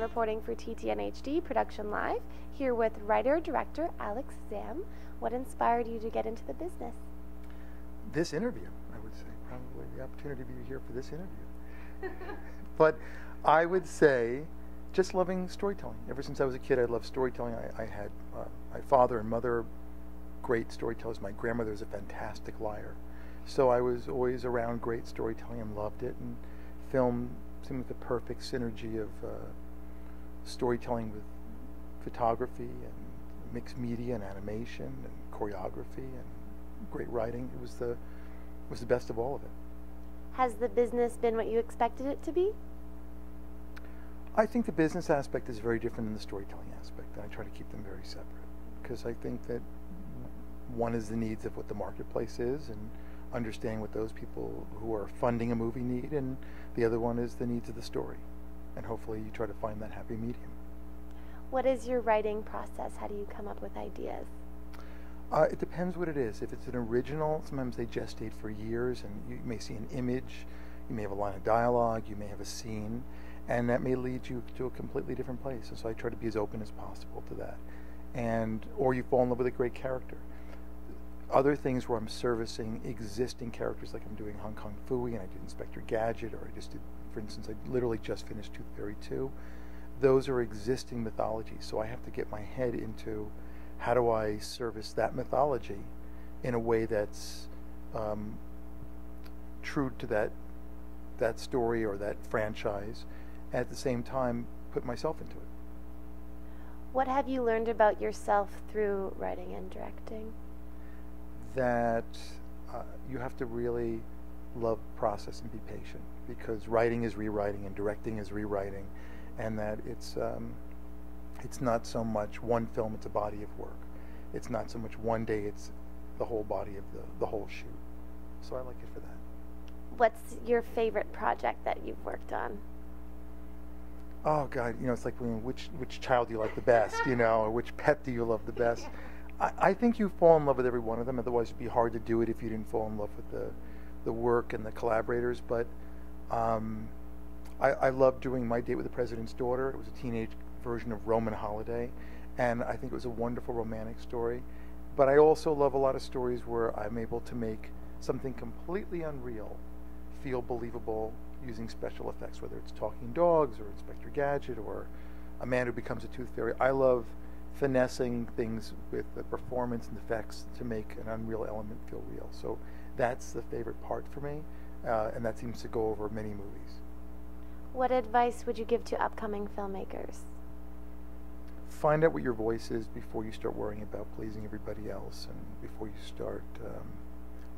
reporting for TTNHD Production Live, here with writer-director ALEX ZAMM. What inspired you to get into the business? This interview, I would say, probably the opportunity to be here for this interview. But I would say just loving storytelling. Ever since I was a kid, I loved storytelling. I had my father and mother, great storytellers. My grandmother was a fantastic liar. So I was always around great storytelling and loved it. And film seemed like the perfect synergy of storytelling with photography and mixed media and animation and choreography and great writing. It was the best of all of it. Has the business been what you expected it to be? I think the business aspect is very different than the storytelling aspect, and I try to keep them very separate, because I think that one is the needs of what the marketplace is and understanding what those people who are funding a movie need, and the other one is the needs of the story, and hopefully you try to find that happy medium. What is your writing process? How do you come up with ideas? It depends what it is. If it's an original, sometimes they gestate for years, and you may see an image, you may have a line of dialogue, you may have a scene, and that may lead you to a completely different place. And so I try to be as open as possible to that. Or you fall in love with a great character. Other things where I'm servicing existing characters, like I'm doing KONG PHOOEY, and I did Inspector Gadget, or I just did, for instance, I literally just finished Tooth Fairy 2. Those are existing mythologies, so I have to get my head into how do I service that mythology in a way that's true to that story or that franchise, and at the same time put myself into it. What have you learned about yourself through writing and directing? That you have to really love process and be patient, because writing is rewriting and directing is rewriting, and that it's not so much one film, it's a body of work. It's not so much one day, it's the whole body of the whole shoot. So I like it for that. What's your favorite project that you've worked on? Oh God, it's like which child do you like the best, or which pet do you love the best? I think you fall in love with every one of them, otherwise it'd be hard to do it if you didn't fall in love with the work and the collaborators. But I love doing My Date with the President's Daughter. It was a teenage version of Roman Holiday, and I think it was a wonderful romantic story. But I also love a lot of stories where I'm able to make something completely unreal feel believable using special effects, whether it's talking dogs or Inspector Gadget or a man who becomes a tooth fairy. I love finessing things with the performance and effects to make an unreal element feel real. So that's the favorite part for me, and that seems to go over many movies. What advice would you give to upcoming filmmakers? Find out what your voice is before you start worrying about pleasing everybody else, and before you start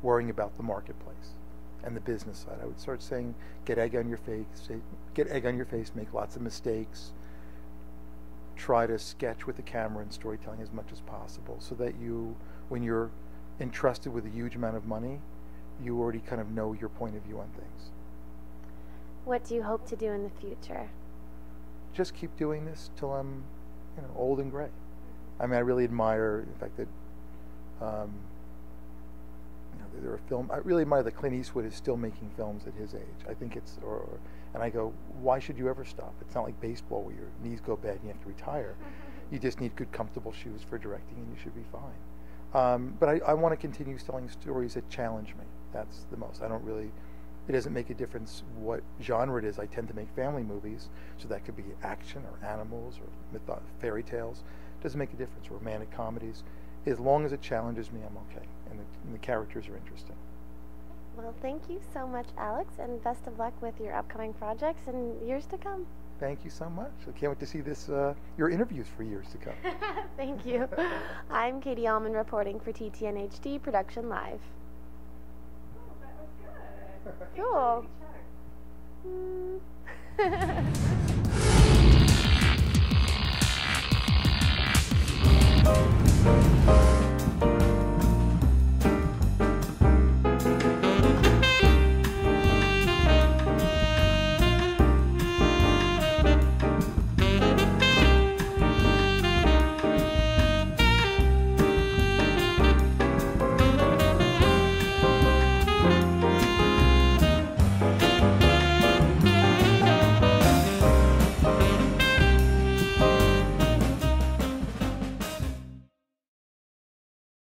worrying about the marketplace and the business side. I would start saying, get egg on your face, make lots of mistakes, try to sketch with the camera and storytelling as much as possible, so that you, when you're entrusted with a huge amount of money, you already kind of know your point of view on things. What do you hope to do in the future? Just keep doing this till I'm old and gray. I mean, I really admire the fact that there are I really admire that Clint Eastwood is still making films at his age. I think it's, and I go, why should you ever stop? It's not like baseball where your knees go bad and you have to retire. You just need good, comfortable shoes for directing, and you should be fine. But I want to continue telling stories that challenge me. That's the most. It doesn't make a difference what genre it is. I tend to make family movies, so that could be action or animals or fairy tales. It doesn't make a difference. Romantic comedies. As long as it challenges me, I'm okay, and the characters are interesting. Well, thank you so much, Alex, and best of luck with your upcoming projects and years to come. Thank you so much. I can't wait to see your interviews for years to come. Thank you. I'm Katie Uhlmann reporting for TTNHD Production Live. Oh, that was good. Cool.